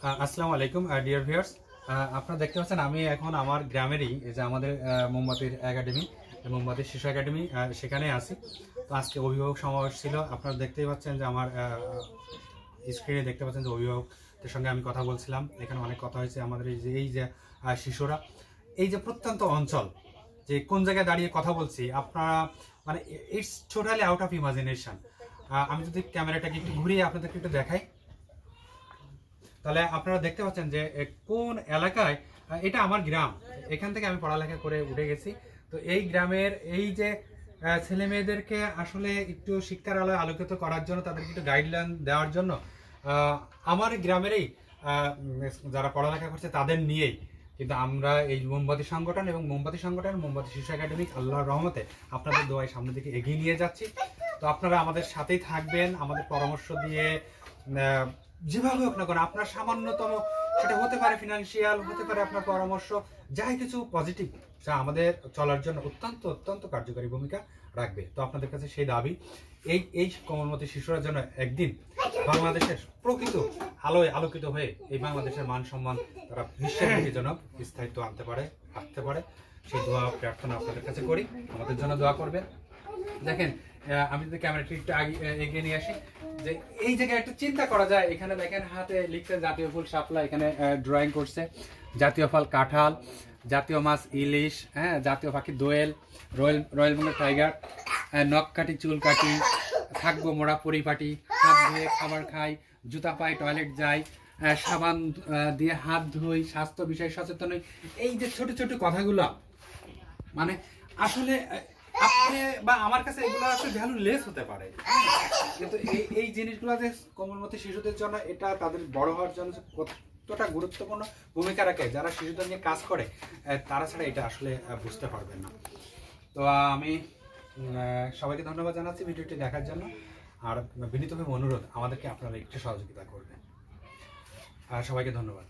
আসসালামু আলাইকুম dear viewers. আপনারা দেখতে পাচ্ছেন আমি এখন আমার গ্রামেরই এই যে আমাদের মোমবাতির একাডেমি, মোমবাতির শিশু একাডেমি, সেখানে আছি। তো আজকে অভিভাবক সমাবেশ ছিল। আপনারা দেখতেই পাচ্ছেন যে আমার স্ক্রিনে দেখতে পাচ্ছেন যে অভিভাবকদের সঙ্গে আমি কথা বলছিলাম। এখানে অনেক কথা হয়েছে। আমাদের এই যে শিশুরা এই যে প্রত্যন্ত অঞ্চল যে কোন জায়গায় দাঁড়িয়ে কথা বলছি, আপনারা মানে it's totally out of imagination. আমি যদি ক্যামেরাটাকে একটু ঘুরিয়ে আপনাদেরকে একটু দেখাই, তাহলে আপনারা দেখতে পাচ্ছেন যে কোন এলাকায়। এটা আমার গ্রাম, এখান থেকে আমি পড়ালেখা করে উঠে গেছি। তো এই গ্রামের এই যে ছেলে মেয়েদেরকে আসলে একটু শিক্ষার আলোয় আলোকিত করার জন্য, তাদেরকে একটু গাইডলাইন দেওয়ার জন্য আমার গ্রামেরই যারা পড়ালেখা করছে তাদের নিয়েই কিন্তু আমরা এই মোমবাতি সংগঠন এবং মোমবাতি শিশু একাডেমি আল্লাহর রহমতে আপনাদের দোয়ায় সামনের দিকে এগিয়ে নিয়ে যাচ্ছি। তো আপনারা আমাদের সাথেই থাকবেন, আমাদের পরামর্শ দিয়ে যেভাবে হোক না কেন, আপনার সামান্যতম সেটা হতে পারে ফিনান্সিয়াল, হতে পারে আপনার পরামর্শ, যাই কিছু পজিটিভ, যা আমাদের চলার জন্য অত্যন্ত অত্যন্ত কার্যকারী ভূমিকা রাখবে। তো আপনাদের কাছে সেই দাবি, এই কোমলমতি শিশুরা যেন একদিন বাংলাদেশের প্রকৃত আলোয় আলোকিত হয়ে এই বাংলাদেশের মান সম্মান তারা বিশ্বের যেন স্থায়িত্ব আসতে পারে, সেই দোয়া প্রার্থনা আপনাদের কাছে করি। আমাদের জন্য দোয়া করবেন। দেখেন, আমি যদি ক্যামেরাটি একটু এগিয়ে নিয়ে আসি, যে এই জায়গায় একটা চিন্তা করা যায়। এখানে দেখেন হাতে লিখছে জাতীয় ফুল শাপলা, এখানে ড্রয়িং করছে জাতীয় ফল কাঁঠাল, জাতীয় মাছ ইলিশ, হ্যাঁ, জাতীয় পাখি দোয়েল, রয়্যাল বেঙ্গল টাইগার, নখ কাটি চুল কাটি, থাকবো মোড়া পরিপাটি, হাত ধুয়ে খাবার খাই, জুতা পাই টয়লেট যাই, সাবান দিয়ে হাত ধুই, স্বাস্থ্য বিষয়ে সচেতন হই। এই যে ছোট ছোট কথাগুলো, মানে আসলে আপনি বা আমার কাছে এগুলো আসলে ভ্যালু লেস হতে পারে, কিন্তু এই জিনিসগুলো যে কোমলমতি শিশুদের জন্য, এটা তাদের বড় হওয়ার জন্য কতটা গুরুত্বপূর্ণ ভূমিকা রাখে, যারা শিশুদের নিয়ে কাজ করে তারা ছাড়া এটা আসলে বুঝতে পারবেন না। তো আমি সবাইকে ধন্যবাদ জানাচ্ছি ভিডিওটি দেখার জন্য। আর বিনীতভাবে অনুরোধ, আমাদেরকে আপনারা একটু সহযোগিতা করবেন। সবাইকে ধন্যবাদ।